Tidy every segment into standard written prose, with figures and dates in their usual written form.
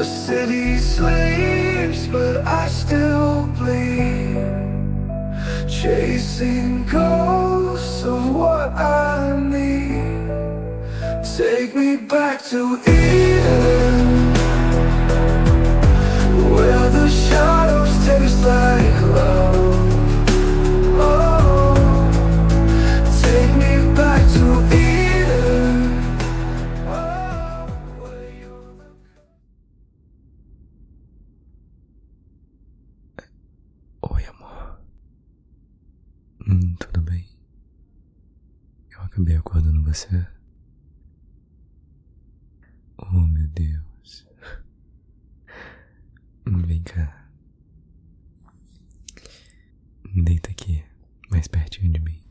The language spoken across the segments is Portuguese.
city sleeps, but I still bleed, chasing ghosts of what I need. Take me back to Eden, where the shadows taste like love. Oh, take me back to Eden. Oh, where you... Oi, amor. Tudo bem? Eu acabei acordando você. Oh, meu Deus. Vem cá. Deita aqui, mais pertinho de mim.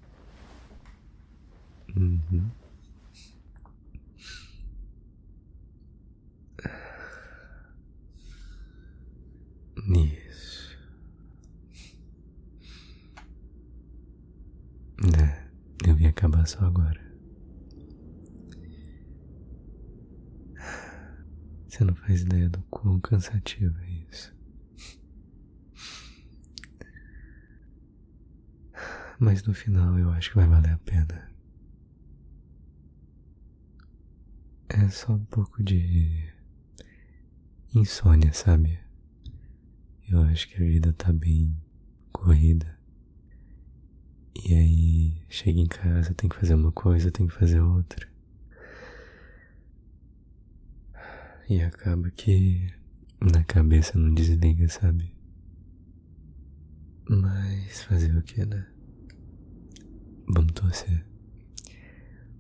Isso. Eu vim acabar só agora. Você não faz ideia do quão cansativo é isso. Mas no final eu acho que vai valer a pena. É só um pouco de insônia, sabe? Eu acho que a vida tá bem corrida. E aí, chega em casa, tem que fazer uma coisa, tem que fazer outra. E acaba que na cabeça não desliga, sabe? Mas fazer o que, né? Vamos torcer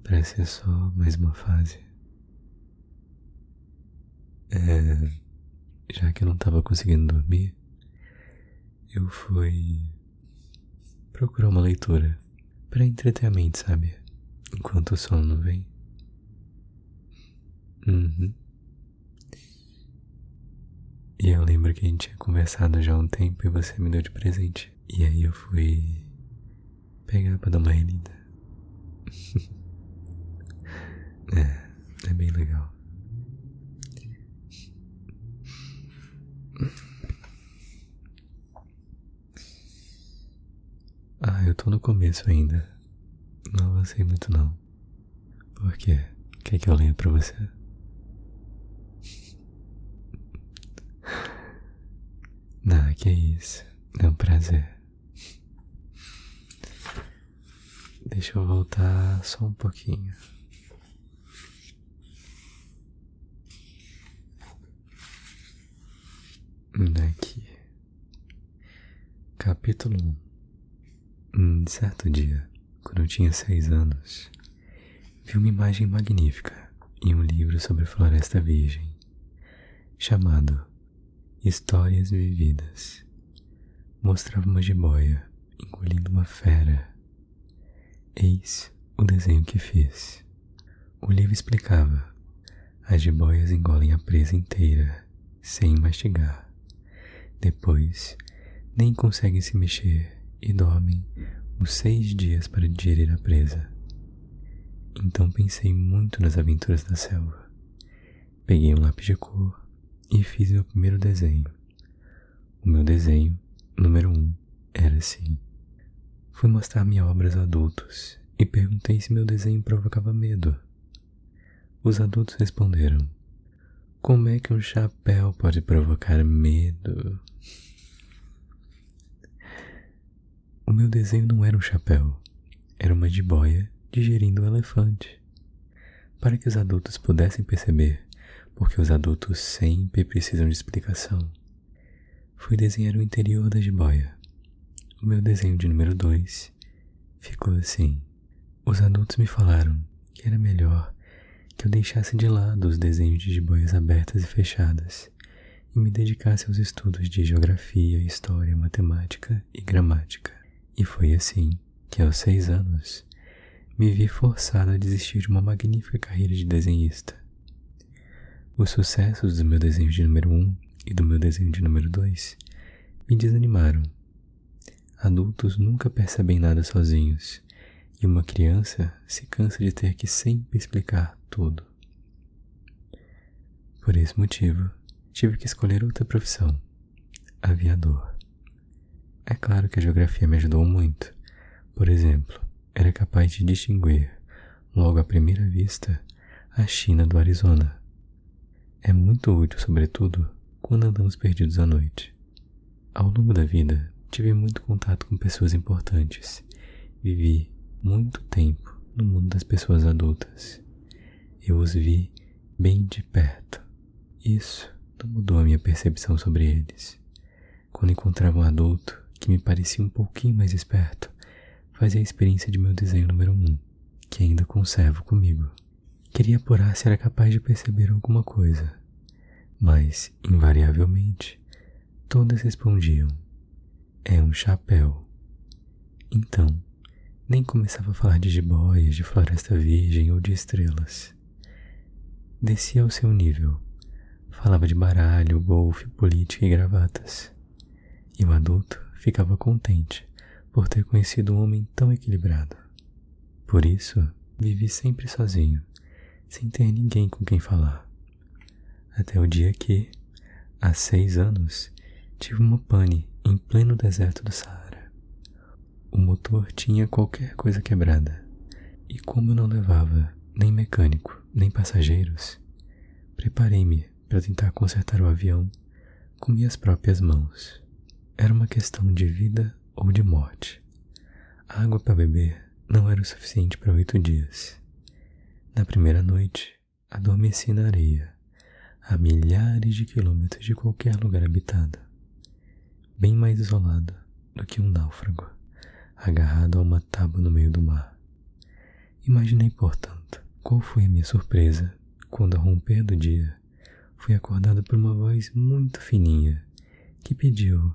pra ser só mais uma fase. Já que eu não tava conseguindo dormir, eu fui procurar uma leitura pra entreter a mente, sabe? Enquanto o sono não vem. E eu lembro que a gente tinha conversado já há um tempo e você me deu de presente. E aí eu fui pegar pra dar uma relida. É bem legal. Eu tô no começo ainda. Não avancei muito não. Por quê? Quer que eu leia pra você? Não, que isso. É um prazer. Deixa eu voltar só um pouquinho. Aqui. Capítulo 1. Certo dia, quando eu tinha 6 anos, vi uma imagem magnífica em um livro sobre Floresta Virgem, chamado Histórias Vividas. Mostrava uma jiboia engolindo uma fera. Eis o desenho que fiz. O livro explicava: as jiboias engolem a presa inteira, sem mastigar. Depois, nem conseguem se mexer e dormem os 6 dias para digerir a presa. Então pensei muito nas aventuras da selva. Peguei um lápis de cor e fiz meu primeiro desenho. O meu desenho, número 1, era assim. Fui mostrar minha obra aos adultos e perguntei se meu desenho provocava medo. Os adultos responderam: como é que um chapéu pode provocar medo? O meu desenho não era um chapéu, era uma jiboia digerindo um elefante. Para que os adultos pudessem perceber, porque os adultos sempre precisam de explicação, fui desenhar o interior da jiboia. O meu desenho de número 2 ficou assim. Os adultos me falaram que era melhor que eu deixasse de lado os desenhos de jiboias abertas e fechadas e me dedicasse aos estudos de geografia, história, matemática e gramática. E foi assim que, aos 6 anos, me vi forçado a desistir de uma magnífica carreira de desenhista. Os sucessos do meu desenho de número 1 e do meu desenho de número 2 me desanimaram. Adultos nunca percebem nada sozinhos, e uma criança se cansa de ter que sempre explicar tudo. Por esse motivo, tive que escolher outra profissão, aviador. É claro que a geografia me ajudou muito. Por exemplo, era capaz de distinguir, logo à primeira vista, a China do Arizona. É muito útil, sobretudo, quando andamos perdidos à noite. Ao longo da vida, tive muito contato com pessoas importantes. Vivi muito tempo no mundo das pessoas adultas. Eu os vi bem de perto. Isso não mudou a minha percepção sobre eles. Quando encontrava um adulto que me parecia um pouquinho mais esperto, fazia a experiência de meu desenho número 1, que ainda conservo comigo. Queria apurar se era capaz de perceber alguma coisa, mas, invariavelmente, todas respondiam: é um chapéu. Então, nem começava a falar de jiboias, de floresta virgem ou de estrelas. Descia ao seu nível. Falava de baralho, golfe, política e gravatas. E o adulto ficava contente por ter conhecido um homem tão equilibrado. Por isso, vivi sempre sozinho, sem ter ninguém com quem falar. Até o dia que, há 6 anos, tive uma pane em pleno deserto do Saara. O motor tinha qualquer coisa quebrada, e como eu não levava nem mecânico, nem passageiros, preparei-me para tentar consertar o avião com minhas próprias mãos. Era uma questão de vida ou de morte. A água para beber não era o suficiente para 8 dias. Na primeira noite, adormeci na areia, a milhares de quilômetros de qualquer lugar habitado, bem mais isolado do que um náufrago, agarrado a uma tábua no meio do mar. Imaginei, portanto, qual foi a minha surpresa quando, ao romper do dia, fui acordado por uma voz muito fininha que pediu: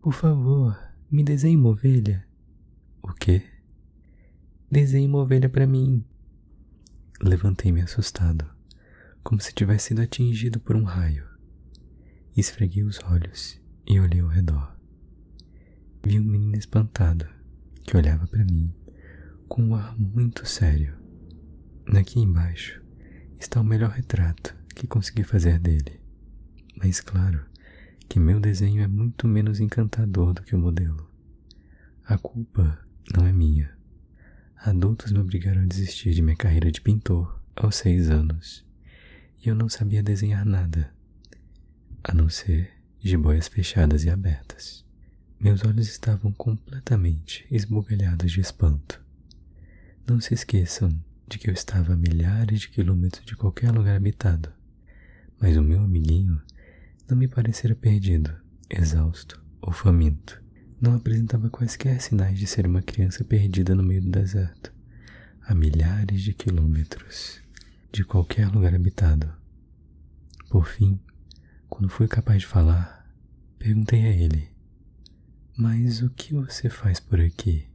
por favor, me desenhe uma ovelha. O quê? Desenhe uma ovelha para mim. Levantei-me assustado, como se tivesse sido atingido por um raio. Esfreguei os olhos e olhei ao redor. Vi um menino espantado que olhava para mim com um ar muito sério. Aqui embaixo está o melhor retrato que consegui fazer dele. Mas claro que meu desenho é muito menos encantador do que o modelo. A culpa não é minha. Adultos me obrigaram a desistir de minha carreira de pintor aos 6 anos, e eu não sabia desenhar nada, a não ser jiboias fechadas e abertas. Meus olhos estavam completamente esbugalhados de espanto. Não se esqueçam de que eu estava a milhares de quilômetros de qualquer lugar habitado, mas o meu amiguinho não me parecera perdido, exausto ou faminto. Não apresentava quaisquer sinais de ser uma criança perdida no meio do deserto, a milhares de quilômetros de qualquer lugar habitado. Por fim, quando fui capaz de falar, perguntei a ele: mas o que você faz por aqui?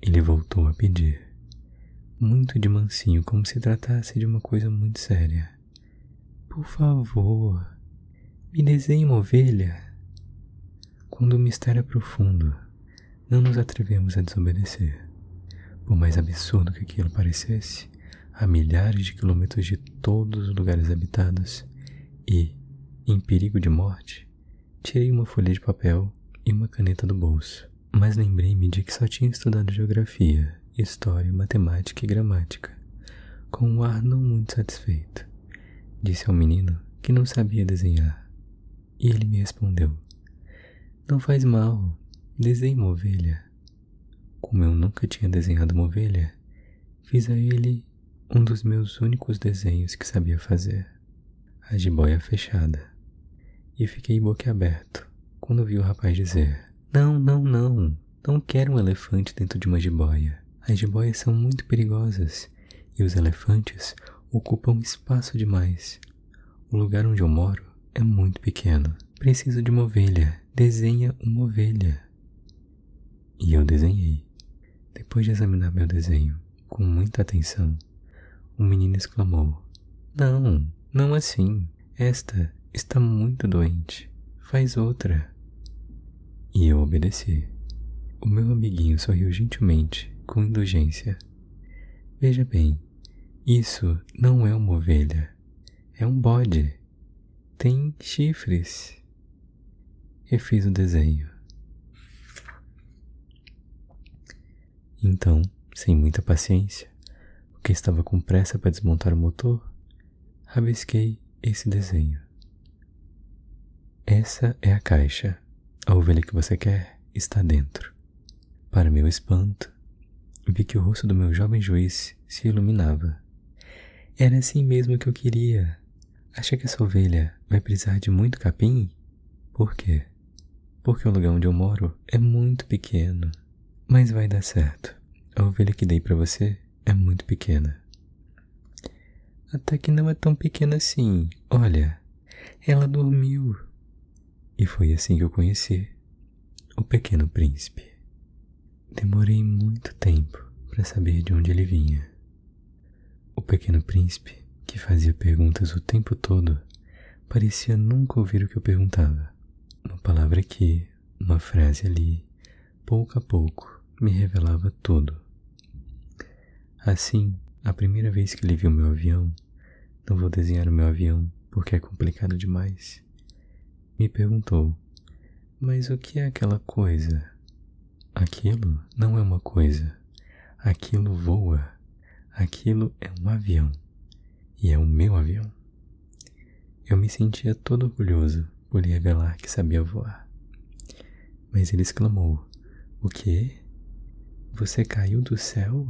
Ele voltou a pedir, muito de mansinho, como se tratasse de uma coisa muito séria: por favor, me desenhe uma ovelha. Quando o mistério é profundo, não nos atrevemos a desobedecer. Por mais absurdo que aquilo parecesse, a milhares de quilômetros de todos os lugares habitados e, em perigo de morte, tirei uma folha de papel e uma caneta do bolso. Mas lembrei-me de que só tinha estudado geografia, história, matemática e gramática, com um ar não muito satisfeito. Disse ao menino que não sabia desenhar, e ele me respondeu: não faz mal, desenhe uma ovelha. Como eu nunca tinha desenhado uma ovelha, fiz a ele um dos meus únicos desenhos que sabia fazer, a jiboia fechada, e fiquei boquiaberto quando vi o rapaz dizer: não quero um elefante dentro de uma jiboia. As jiboias são muito perigosas e os elefantes ocupam espaço demais. O lugar onde eu moro é muito pequeno. Preciso de uma ovelha. Desenha uma ovelha. E eu desenhei. Depois de examinar meu desenho com muita atenção, o menino exclamou: não assim. Esta está muito doente. Faz outra. E eu obedeci. O meu amiguinho sorriu gentilmente, com indulgência. Veja bem, isso não é uma ovelha. É um bode. tem chifres. Refiz o desenho. Então, sem muita paciência, porque estava com pressa para desmontar o motor, rabisquei esse desenho. Essa é a caixa. A ovelha que você quer está dentro. Para meu espanto, vi que o rosto do meu jovem juiz se iluminava. Era assim mesmo que eu queria. Acha que essa ovelha vai precisar de muito capim? Por quê? Porque o lugar onde eu moro é muito pequeno. Mas vai dar certo. A ovelha que dei para você é muito pequena. Até que não é tão pequena assim. Olha, ela dormiu. E foi assim que eu conheci o Pequeno Príncipe. Demorei muito tempo para saber de onde ele vinha. O Pequeno Príncipe, que fazia perguntas o tempo todo, parecia nunca ouvir o que eu perguntava. Uma palavra aqui, uma frase ali, pouco a pouco, me revelava tudo. Assim, a primeira vez que ele viu meu avião, não vou desenhar o meu avião porque é complicado demais, me perguntou, mas o que é aquela coisa? Aquilo não é uma coisa, aquilo voa, aquilo é um avião, e é o meu avião. Eu me sentia todo orgulhoso por lhe revelar que sabia voar. Mas ele exclamou, o quê? Você caiu do céu?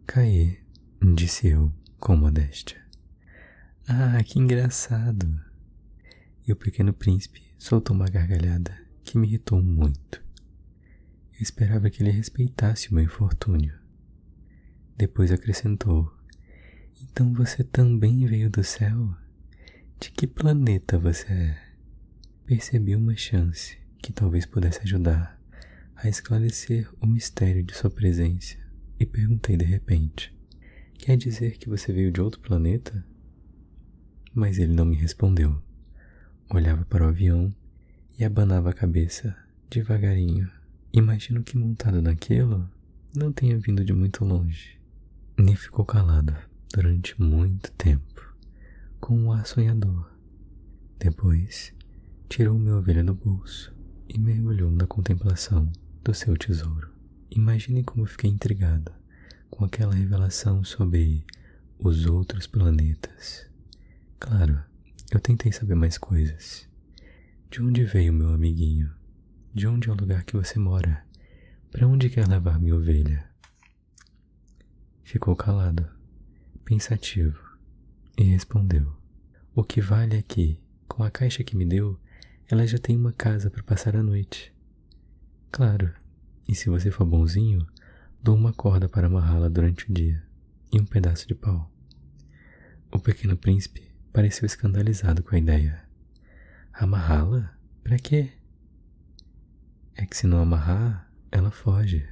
Caí, disse eu com modéstia. Ah, que engraçado! E o Pequeno Príncipe soltou uma gargalhada que me irritou muito. Eu esperava que ele respeitasse o meu infortúnio. Depois acrescentou, então você também veio do céu? De que planeta você é? Percebi uma chance que talvez pudesse ajudar a esclarecer o mistério de sua presença e perguntei de repente, quer dizer que você veio de outro planeta? Mas ele não me respondeu. Olhava para o avião e abanava a cabeça devagarinho. Imagino que montado naquilo não tenha vindo de muito longe. Nem ficou calado durante muito tempo, com um ar sonhador. Depois, tirou minha ovelha do bolso e mergulhou na contemplação do seu tesouro. Imagine como fiquei intrigado com aquela revelação sobre os outros planetas. Claro, eu tentei saber mais coisas. De onde veio meu amiguinho? De onde é o lugar que você mora? Para onde quer levar minha ovelha? Ficou calado, pensativo, e respondeu. O que vale é que, com a caixa que me deu, ela já tem uma casa para passar a noite. Claro, e se você for bonzinho, dou uma corda para amarrá-la durante o dia, e um pedaço de pau. O Pequeno Príncipe pareceu escandalizado com a ideia. Amarrá-la? Para quê? É que se não amarrar, ela foge.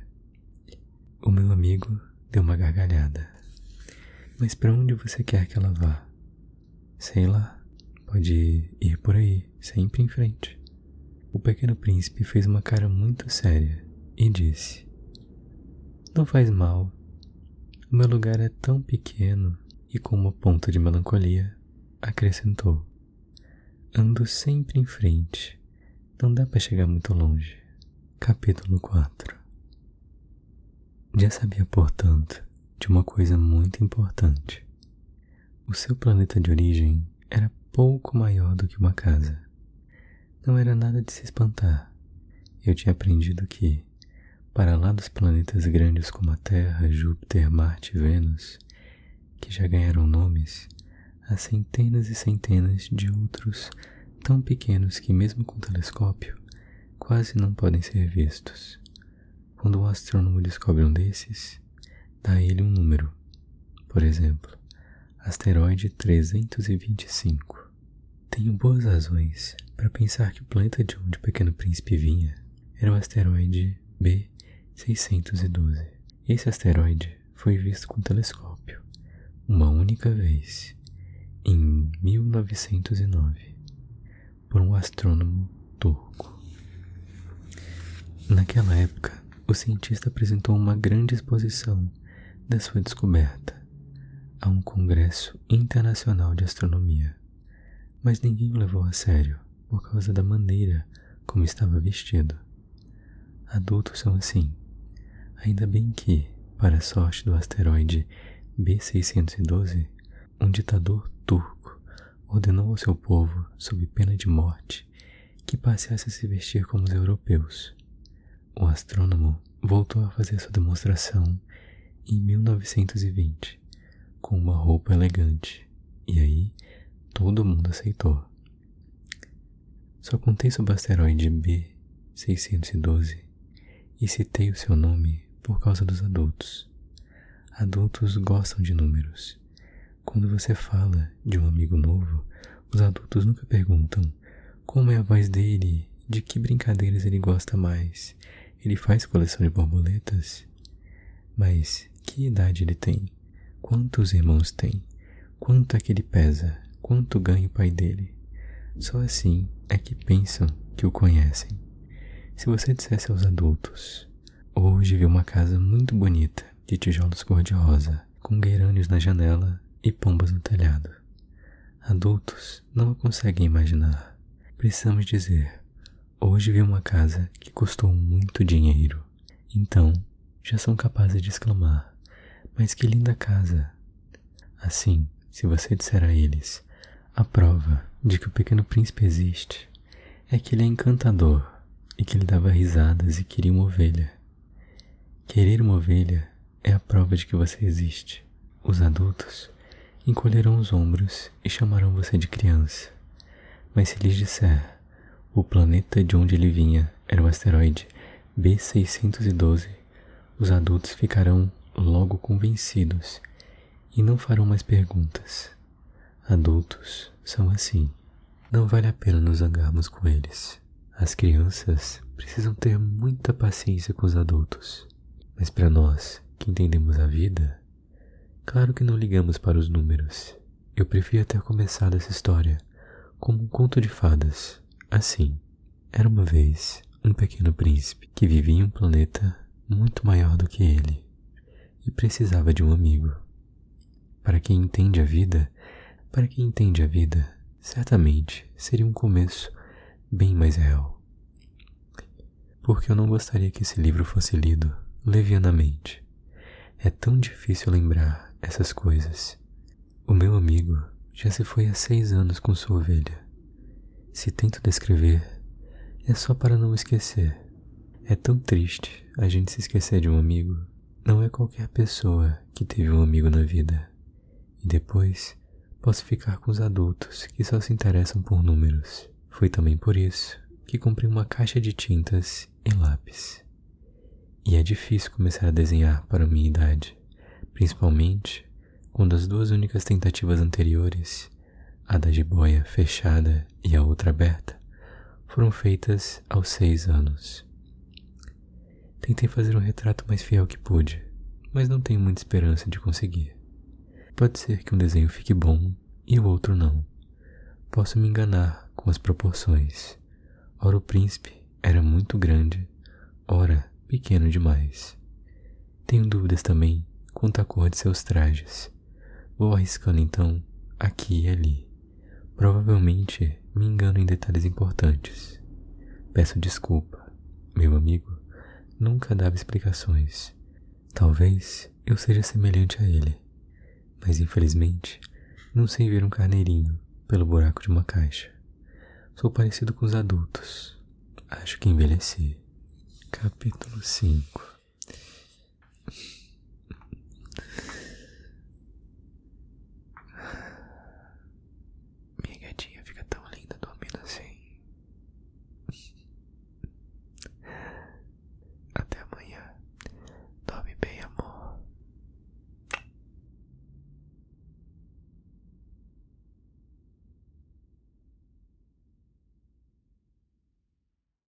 O meu amigo deu uma gargalhada. Mas para onde você quer que ela vá? Sei lá, pode ir por aí, sempre em frente. O Pequeno Príncipe fez uma cara muito séria e disse, não faz mal, o meu lugar é tão pequeno, e com uma ponta de melancolia, acrescentou, ando sempre em frente, não dá para chegar muito longe. Capítulo 4. Já sabia, portanto, de uma coisa muito importante. O seu planeta de origem era pouco maior do que uma casa. Não era nada de se espantar. Eu tinha aprendido que, para lá dos planetas grandes como a Terra, Júpiter, Marte e Vênus, que já ganharam nomes, há centenas e centenas de outros tão pequenos que mesmo com telescópio quase não podem ser vistos. Quando um astrônomo descobre um desses, dá a ele um número. Por exemplo, asteroide 325. Tenho boas razões para pensar que o planeta de onde o Pequeno Príncipe vinha era o asteroide B612. Esse asteroide foi visto com telescópio uma única vez, em 1909, por um astrônomo turco. Naquela época, o cientista apresentou uma grande exposição da sua descoberta, a um congresso internacional de astronomia, mas ninguém o levou a sério por causa da maneira como estava vestido. Adultos são assim. Ainda bem que, para a sorte do asteroide B612, um ditador turco ordenou ao seu povo, sob pena de morte, que passasse a se vestir como os europeus. O astrônomo voltou a fazer sua demonstração em 1920, com uma roupa elegante, e aí todo mundo aceitou. Só contei sobre o asteroide B612 e citei o seu nome por causa dos adultos. Adultos gostam de números. Quando você fala de um amigo novo, os adultos nunca perguntam como é a voz dele, de que brincadeiras ele gosta mais, ele faz coleção de borboletas. Mas que idade ele tem? Quantos irmãos tem? Quanto é que ele pesa? Quanto ganha o pai dele? Só assim é que pensam que o conhecem. Se você dissesse aos adultos: hoje vi uma casa muito bonita, de tijolos cor-de-rosa, com gerânios na janela e pombas no telhado. Adultos não o conseguem imaginar. Precisamos dizer: hoje vi uma casa que custou muito dinheiro. Então, já são capazes de exclamar: mas que linda casa! Assim, se você disser a eles: a prova de que o Pequeno Príncipe existe é que ele é encantador e que ele dava risadas e queria uma ovelha. Querer uma ovelha é a prova de que você existe. Os adultos encolherão os ombros e chamarão você de criança. Mas se lhes disser: o planeta de onde ele vinha era o asteroide B612, os adultos ficarão logo convencidos e não farão mais perguntas. Adultos são assim. Não vale a pena nos zangarmos com eles. As crianças precisam ter muita paciência com os adultos. Mas para nós, que entendemos a vida, claro que não ligamos para os números. Eu preferia ter começado essa história como um conto de fadas. Assim, era uma vez um pequeno príncipe que vivia em um planeta muito maior do que ele e precisava de um amigo. Para quem entende a vida, certamente seria um começo bem mais real. Porque eu não gostaria que esse livro fosse lido levianamente. É tão difícil lembrar essas coisas. O meu amigo já se foi há 6 anos com sua ovelha. Se tento descrever, é só para não esquecer. É tão triste a gente se esquecer de um amigo. Não é qualquer pessoa que teve um amigo na vida. E depois posso ficar com os adultos que só se interessam por números. Foi também por isso que comprei uma caixa de tintas e lápis. E é difícil começar a desenhar para a minha idade, principalmente quando as 2 únicas tentativas anteriores, a da jiboia fechada e a outra aberta, foram feitas aos 6 anos. Tentei fazer um retrato mais fiel que pude, mas não tenho muita esperança de conseguir. Pode ser que um desenho fique bom e o outro não. Posso me enganar com as proporções. Ora o príncipe era muito grande, ora pequeno demais. Tenho dúvidas também quanto à cor de seus trajes. Vou arriscando então aqui e ali. Provavelmente me engano em detalhes importantes. Peço desculpa. Meu amigo nunca dava explicações. Talvez eu seja semelhante a ele, mas infelizmente não sei ver um carneirinho pelo buraco de uma caixa. Sou parecido com os adultos. Acho que envelheci. Capítulo 5.